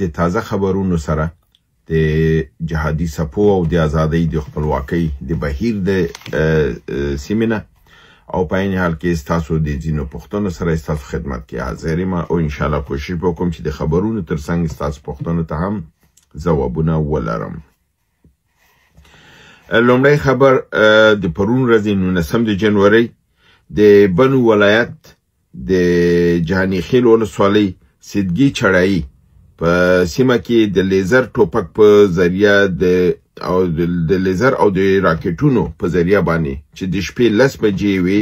د تازه خبرونو سره د جهادي سپو او د ازادۍ د خپلواکۍ د بهیر د سیمینه او په عین حال کې تاسو د ځینو پوښتنو سره تاسو خدمت کې حاضر یم او ان شاء الله کوشش وکوم چې د خبرونو ترڅنګ تاسو پوښتنو ته هم ځوابونه ولرم. لومړی خبر د پرون ورځې 19 جنوري د بنو ولایت د جهانی خیل ولسوالۍ سیدګي چړای په سیمه کې د لیزر ټوپک په ذریعہ د لیزر او د راکټونو په ذریعہ باندې چې د شپې 10 بجې وي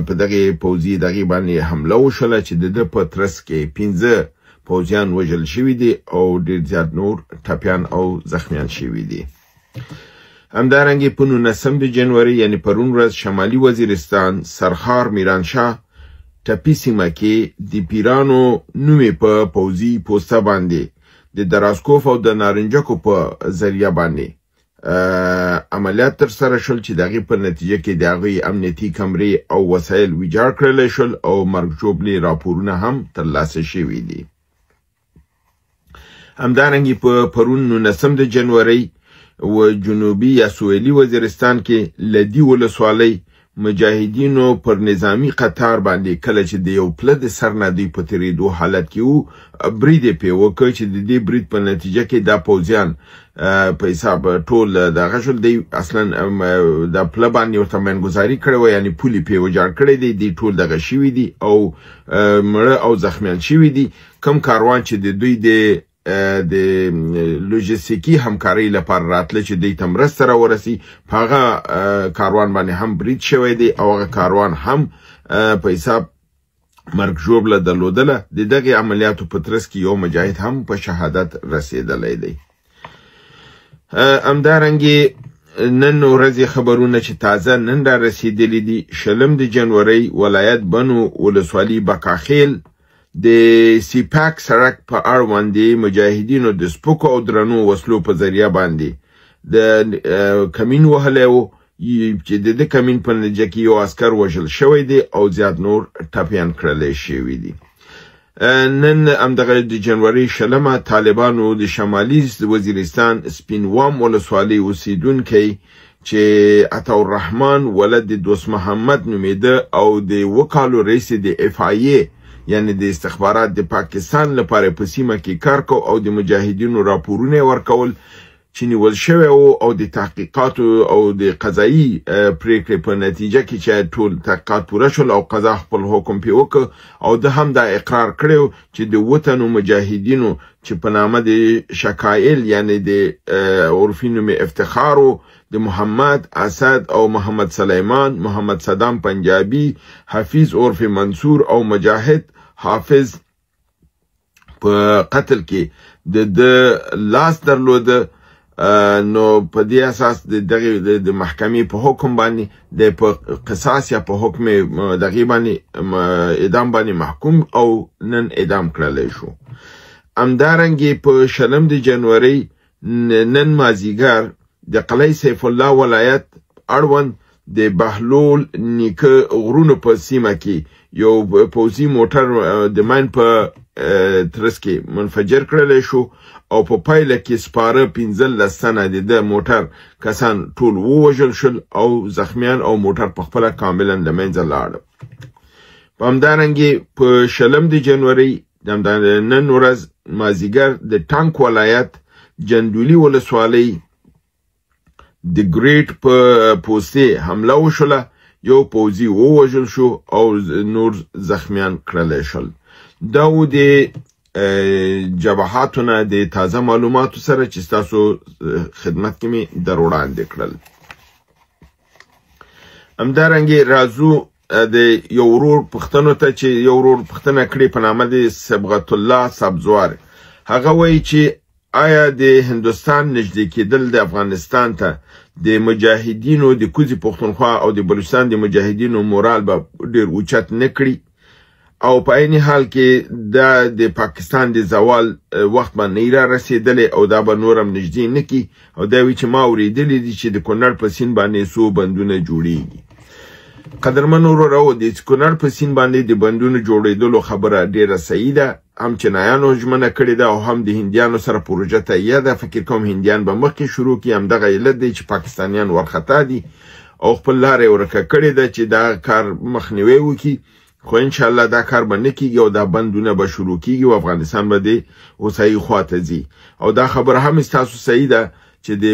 په دغه پوځي دغه باندې حمله وشوله چې د په ترس کې 15 پوځیان وژل شوي دي او ډېر زیات نور ټپیان او زخمیان شوي دي. همدارنګه په 19 جنوري یعنی پرون ورځ شمالي وزیرستان سرخار میرانشاه ټپي سیمه کې د پیرانو نومې په پوځي پوسټه باندې د دراسکوف او د نارنجکو په ذریعہ باندې عملیات تر سره شول چې دغه په نتیجه کې دغه امنیتي کمرې او وسایل ویجاړ کړل شول او مرګ جوړلي راپورونه هم ترلاسه شوي دي. همدارنګه په پرون 19 جنوري و جنوبي یا سویلي وزیرستان کې لدی ولسوالۍ مجاهدینو پر نظامی قطار باندې کله چې د یو پله د سر نه دی په تیریدو حالت کې وو برید پې وکړ چې د دې برید په نتیجه کې دا پوځیان په حساب ټول دغه شول دی اصلا د پله باندې ورته منګزاري کړې وه یعنی پولې پې وجاړ کړی دی ټول دغه شوي دي او مړه او زخمیان شوي دي. کم کاروان چې د دوی د لوجستیکي همکاري لپاره راتله چې دوی ته مرسته راورسي په هغه کاروان باندې هم برید شوی دی او هغه کاروان هم په حساب مرګ ژوبله درلودله. د دغه عملیاتو په ترڅ کې یو مجاهد هم په شهادت رسېدلی دی. همدارنګې نن ورځې خبرونه چې تازه نن را رسېدلي دي 20 جنوري ولایت بنو ولسوالي بکاخیل د سیپاک سړک په اړوند مجاهدینو د سپکو او درنو وسلو په ذریعہ باندې د کمین وهلی و چې د کمین په نتیجه کې یو عسکر وژل شوی دی او زیات نور ټپیان کړلی شوي دي. نن همدغه د جنوري 20 طالبانو د شمالي وزیرستان سپینوام ولسوالۍ اوسیدونکی چې عطاالرحمن ولد دوست محمد نومیده او د وکالو رئیس د FIA یعنی د استخبارات د پاکستان لپاره په سیمه کې کار کو او د مجاهدینو راپورونه ورکول چې نیول شوی او د تحقیقاتو او د قضایي پریکړې په نتیجه کې چې ټول تحقیقات پوره شول او قضا خپل حکم پې وکړ او د هم دا اقرار کړی چې د وطنو مجاهدینو چې په نامه د شکایل یعنی د عرفي نوم افتخارو د محمد اسد او محمد سلیمان محمد صدام پنجابی حفیظ عرف منصور او مجاهد حافظ په قتل کې د لاس درلوده. نو په دې اساس د محکمې په حکم باندې د په قصاص یا په حکم دغه باندې اعدام باندې محکوم او نن اعدام کړل شو. همدارنګه په 20 جنوري نن مازیګر د قلعه سیف الله ولایت اړوند د بهلول نیکه غرونو په سیمه کې یو پوځي موټر د ماین په ترڅ کې منفجر کړل شو او په پایله کې سپاره 15 تنه د موټر کسان ټول ووژل شول او زخمیان او موټر په خپله کاملا له منځه لاړ. په همدارنګې په 20 جنوري نن ورځ مازیګر د ټانک ولایت جندولي ولسوالۍ د ګریټ په پوستې حمله وشوله یو پوځي ووژل شو او نور زخمیان کړلی شول. دا و د جبهاتو نه د تازه معلوماتو سره چې ستاسو خدمت کې مې در وړاندې کړل. همدارنګې راځو د یو ورور پوښتنو ته چې یو ورور پوښتنه کړې په نامه د صبغت الله سبزوار. هغه وایي چې آیا د هندوستان نږدې کېدل د افغانستان ته د مجاهدینو د کوزي پښتونخوا او د بلوچستان د مجاهدینو مورال به ډېر اوچت نه کړي او په عین حال کې د پاکستان د زوال وخت باندې را رسېدلی او دا به نور هم نږدې نه کړي او دا وایي چې ما اورېدلی دي چې د کونړ په سیند باندې څو بندونه جوړیږي. قدرمن ورورو د کونړ په سیند باندې د بندونو جوړېدلو خبره ډیره صحیح ده. هم چینایانو ژمنه کړې ده او هم د هندیانو سره پروژه تهیه ده. فکر کوم هندیان به مخکې شروع کړي. همدغه علت دی چې پاکستانیان ورخطا دي او خپل لاره ورکه کړې ده چې دا کار مخنیوی وکړي. خو انشاءالله دا کار به نه کیږي او دا بندونه به شروع کیږي او افغانستان به د هوسایي خواته ځي. او دا خبره هم ستاسو صحیح ده چې د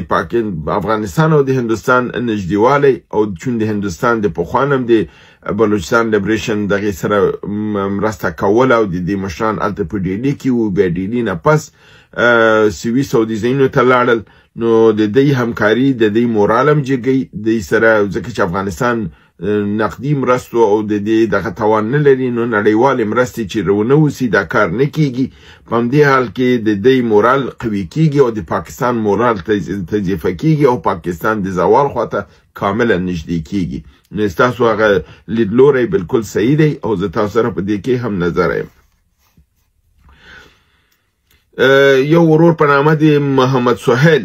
افغانستان او د هندوستان نږدېوالی او چون د هندوستان د پخوانم د بلوچستان لیبریشن دغه سره مرسته کول او د دې مشران هلته په ډیلي کې وو. بیا ډیلي نه پس سویس او د ځایونو ته لاړل. نو د دې همکاري د دې مورالم جګی د سره ځکه چې افغانستان نقدي مرستو او د دې دغه توان نه لري. نو نړیوالې مرستې چې رونه وسي دا کار نه کیږي. په همدې حال کې د دې مورال قوي کیږي او د پاکستان مورال تضعیفه کیږي او پاکستان د زوال خواته کاملا نږدې کیږي. نو ستاسو هغه لیدلوری بالکل صحیح دی او زه تاسو سره په دې کې هم نظر یم. یو ورور په نامه د محمد سهیل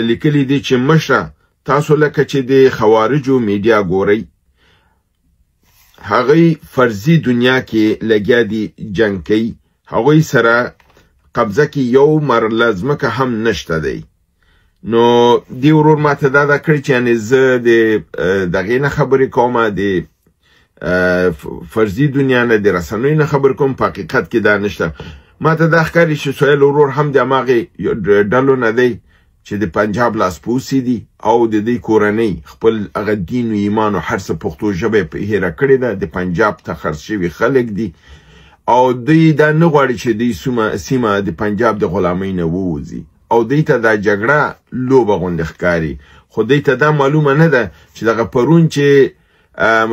لیکلی دی چې مشره تاسو لکه چې د خوارجو میډیا ګورئ هغوی فرضي دنیا کې لګیا دي جنګ کوي. هغوی سره قبضه کې یو مرله ځمکه هم نشته دی. نو دی ورور ماته دا ده کړی چې یعنې زه د دغې نه خبرې کومه د فرضي دنیا نه د رسنیو نه خبرې کوم. په حقیقت کې دا نشته. ماته دا ښکاري چې سهیل ورور هم د هماغې ډلو نه دی چې د پنجاب لاسپوڅي دي او د دې کورنۍ خپل هغه دین و ایمان او هر څه پښتو ژبه په هیره کړې ده. د پنجاب ته خرڅ شوي خلک دي او دوی دا نه غواړي چې دوی سیمه د پنجاب د غلامۍ نه ووځي او دوی ته دا جګړه لوبه غوندې ښکاري. خو دوی ته دا معلومه نه ده چې دغه پرون چې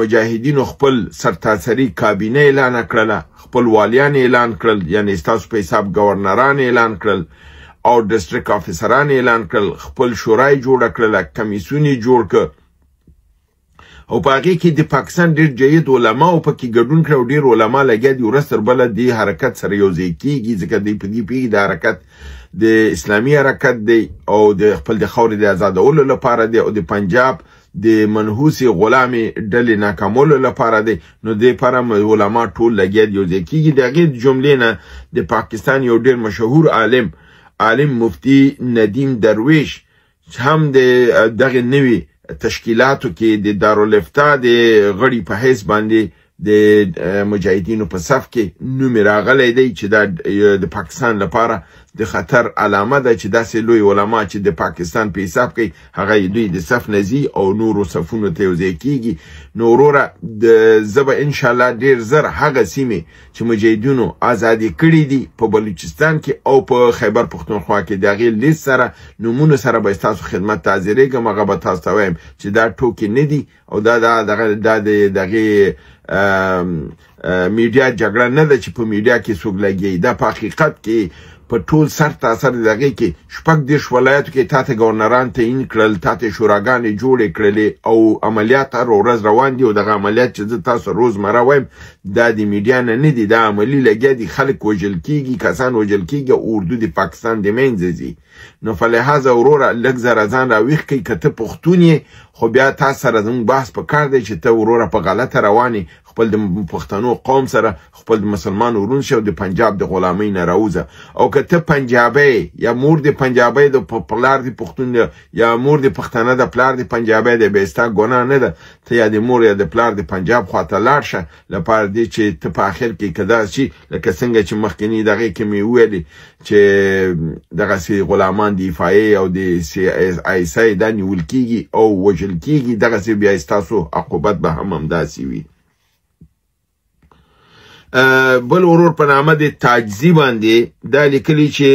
مجاهدینو خپل سرتاسري کابینه اعلان کړله، خپل والیان اعلان کړل، یعنی ستاسو په حساب گورنران اعلان کړل او ډسټریکټ افیسران اعلان کړل، خپل شورای جوړ کړل، کمیسیون جوړ کړ او په هغې کې د پاکستان ډېر جید علماو پکې ګډون کړ او ډېر علما لګیا دي ورځ تر بله دې حرکت سره یوځای کېږي ځکه دوی په دې پوهېږي د حرکت د اسلامي حرکت دی او د خپل د خاورې د آزادولو لپاره دی او د پنجاب د منحوسې غلامې ډلې ناکامولو لپاره دی. نو دې لپاره علما ټول لګیا دي یوځای کېږي. د هغې جملې نه د پاکستان یو ډېر مشهور عالم مفتی ندیم درویش هم د دغه نوي تشکیلاتو کې د دارالافتا د غړي په حیث باندې د مجاهدینو په صف کې نوم راغلی دی چې دا د پاکستان لپاره د خطر علامه ده چې داسې لوی علما چې د پاکستان په حساب کوي هغه دوی د صف نه ځي او نورو صفونو ته یوځای کېږي. نو وروره زه به انشاءالله ډېر زر هغه سیمې چې مجاهدینو ازادي کړي دي په بلوچستان کې او په خیبر پښتونخوا کې د هغې لیست سره نومونو سره به ستاسو خدمت ته حاضرېږم. هغه به تاسو ته وایم چې دا ټوکې نه دي او دا د دغې میډیا جګړه نه ده چې په میډیا کې څوک لګیږي. دا په حقیقت کې په ټول سر تاثر دغه کې 14 ولایتو کې تاته گورنران تعیین کړل، تاته شوراګانې جوړې کړلې او عملیات هر ورځ روان دي او دغه عملیات چې زه تاسو روزمره وایم دا د میډیا نه دي، دا عملي لګیا دي، خلک وژل کېږي، کسان وژل کېږي او اردو د پاکستان د منځه ځي. نو فلهذا وروره لږ زره ځان راویښ کړئ که ته پښتون یې خو بیا تا سره زموږ بحث پکار دی چې ته وروره په غلطه روانې خپل د پښتنو قوم سره خپل د مسلمان ورون شي او د پنجاب د غلامۍ نه راوځه. او که ته پنجابی یا مور د پنجابی د پلار د پښتون یا مور د پښتانه د پلار د پنجابی دی بیا ستا ګناه نه ده. ته یا د مور یا د پلار د پنجاب خواته لاړ شه لپاره دې چې ته په آخر کې که داسې شي لکه څنګه چې مخکیني دغې کې مې وویلې چې دغسې غلامان د دفاعي او د ISI دا نیول کېږي او وژل کېږي، دغسې بیا ستاسو عقوبت به هم همداسې وي. بل ورور په نامه د تاجزي باندې دا لیکلي چې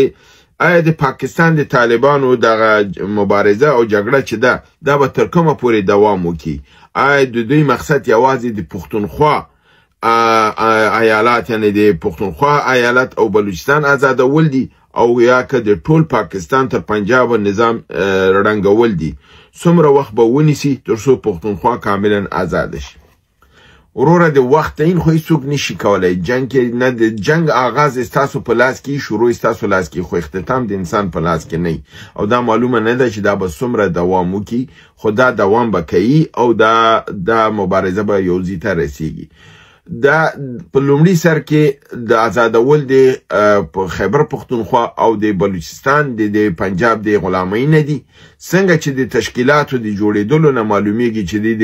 آیا د پاکستان د طالبانو دغه مبارزه او جګړه چې ده دا به تر کومه پورې دوام وکړي؟ آیا د دوی مقصد یوازې د پښتونخوا ایالات یعنی د پښتونخوا ایالت او بلوچستان آزادول دي او یا که د ټول پاکستان تر پنجاب نظام رنګول دي؟ څومره وخت به ونیسي تر څو پښتونخوا کاملا آزاد شي؟ وروره د وخت تعین خو هیڅوک نشي کولای. جنگ کې نه د جنگ آغاز استاسو په لاس کې، شروع استاسو لاس کې، خو اختتام د انسان په لاس کې نه. او دا معلومه نه ده چې دا به څومره دوام وکړي، خو دا دوام به کوي او دا مبارزه به یو ځای ته رسیږي. دا په لومړي سر کې د آزادول د خیبر پختونخوا او د بلوچستان د پنجاب د غلامۍ نه دي. څنګه چې د تشکیلاتو د جوړېدلو نه معلومیږي چې د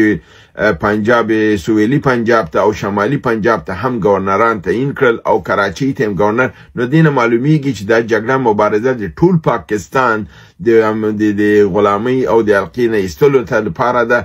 پنجاب سویلي پنجاب ته او شمالي پنجاب ته هم گورنران تعیین کړل او کراچۍ ته هم گورنر، نو دې نه معلومیږي چې دا جګړه مبارزه د ټول پاکستان د غلامۍ او د حلقې نه ایستلو ته لپاره ده.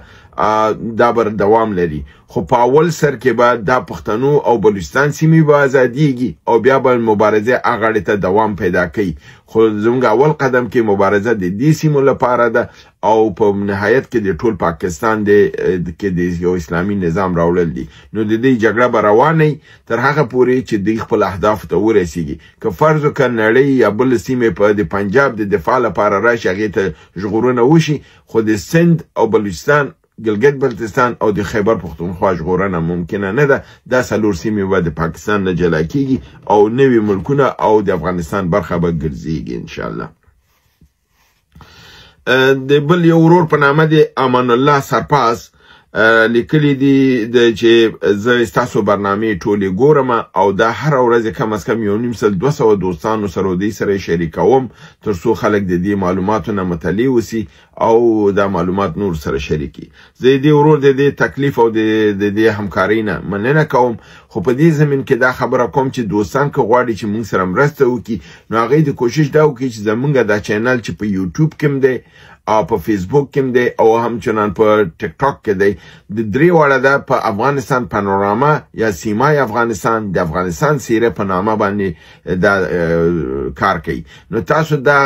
دا بر دوام لري، خو په اول سر کې به دا پښتنو او بلوچستان سیمې به ازادیږي او بیا به مبارزه هغه ته دوام پیدا کوي. خو زموږ اول قدم کې مبارزه د دې سیمو لپاره ده او په نهایت کې د ټول پاکستان کې د یو اسلامي نظام راوړل دي. نو د دې جګړه به روانه تر هغه پورې چې د خپل اهداف ته ورسیږي. که فرض وکړه نړۍ یا بل سیمې په د پنجاب د دفاع لپاره راشي، هغې ته ژغورنه وشي، خو د سند او بلوچستان، ګلګت بلتستان او د خیبر پختونخوا ژغورنه ممکنه نه ده. دا څلور سیمې به د پاکستان نه جلا کیږي او نوي ملکونه او د افغانستان برخه به ګرځيږي انشاءالله. د بل یو ورور په نامه د امان الله سرپاس لیکلی دی چې زه ستاسو برنامې ټولې ګورم او دا هر ورځ کم از کم 1.5 دوستانو سره دوی سره شریکوم تر څو خلک د دې معلوماتو نه مطلع وسی او دا معلومات نور سره شریکي. زه دې ورور د دې تکلیف او د دې همکارۍ نه مننه کوم، خو په دې زمين کې دا خبره کوم چې دوستان که غواړي چې موږ سره مرسته وکړي، نو هغه د کوشش دا وکړي چې زمونږ دا چینل چې په یوټیوب کې دی او په فیسبوک کې دی او همچنان په ټیک ټاک کې دی، د درې واړه ده په افغانستان پانوراما یا سیمای افغانستان د افغانستان سیره په نامه باندې دا کار کوي. نو تاسو دا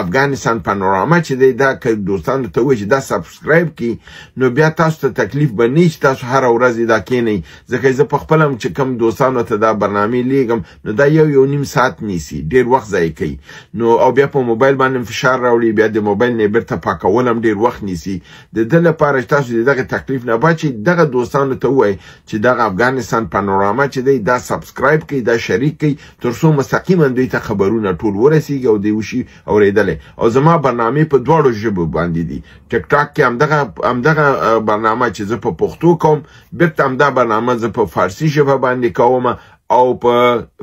افغانستان پانوراما چې دی دا که دوستانو ته وایي چې دا سبسکرایب کړي، نو بیا تاسو ته تکلیف به نه چې تاسو هر ورځ دا کینئ. ځکه زه په خپل هم چې کوم دوستانو ته دا برنامې لیږم، نو دا یو نیم ساعت نیسي، ډېر وخت ضایع کوي. نو او بیا په موبایل باندې فشار راوړي، بیا د موبایل نه بیرته پاکولم ډېر وخت نیسي. د دې لپاره چې تاسو دغه تکلیف نه بچئ، دغه دوستانو ته وایي چې دغه افغانستان پانوراما چې دی دا سبسکرایب کړئ، دا شریک کړئ، تر څو مستقیما دوی ته خبرونه ټول ورسیږي او دوی وشي اورېدلی. او زما برنامې په دواړو ژبو باندې دي. ټیک ټاک کې همدغه برنامه چې زه په پښتو کوم، بیرته همدا برنامه زه په فارسي ژبه باندې کوم او په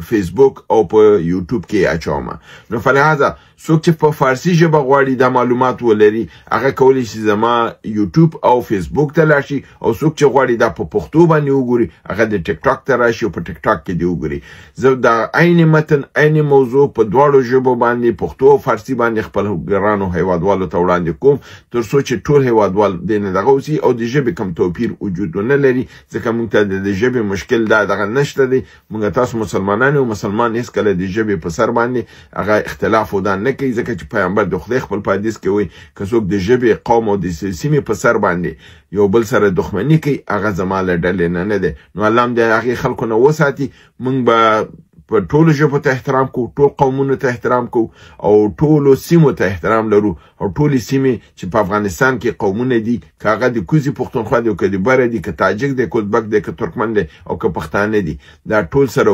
فیسبوک او په یوټیوب کې اچوم. نو فلهذا څوک چې په فارسي ژبه غواړي دا معلومات ولري، هغه کولی شي زما یوټیوب او فیسبوک ته لاړ شي، او څوک چې غواړي دا په پښتو باندې وګوري، هغه د ټیک ټاک ته راشي او په ټیک ټاک کې دی وګوري. زه دا عین متن عین موضوع په دواړو ژبو باندې، پښتو او فارسي باندې، خپل ګرانو هیوادوالو ته وړاندې کوم، تر څو چې ټول هیوادوال دې نه دغه وسي او د ژبې کوم توپیر وجود نه لري. ځکه موږ ته د ژبې مشکل دغه نشته دی. موږ تاسو مسلمانان او مسلمان هیڅ کله د ژبې په سر باندې هغه اختلاف ودان نه کوي، ځکه چې پیغمبر د خدای خپل په حدیث کې وایي که څوک د ژبې، قوم او د سیمې په سر باندې یو بل سره دښمني کوي، هغه زما له ډلې نه دی. نو الله هم د هغې خلکو نه وساتي. موږ به په ټولو ژبو ته احترام کوو، ټول قومونو ته احترام کوو او ټولو سیمو ته احترام لرو. او ټولې سیمې چې په افغانستان کې قومونه دي، که هغه د کوزي پښتونخوا دی، که د بره دي، که تاجک دی، که ازبک دی، که ترکمن دی او که پښتانه دي، دا ټول سره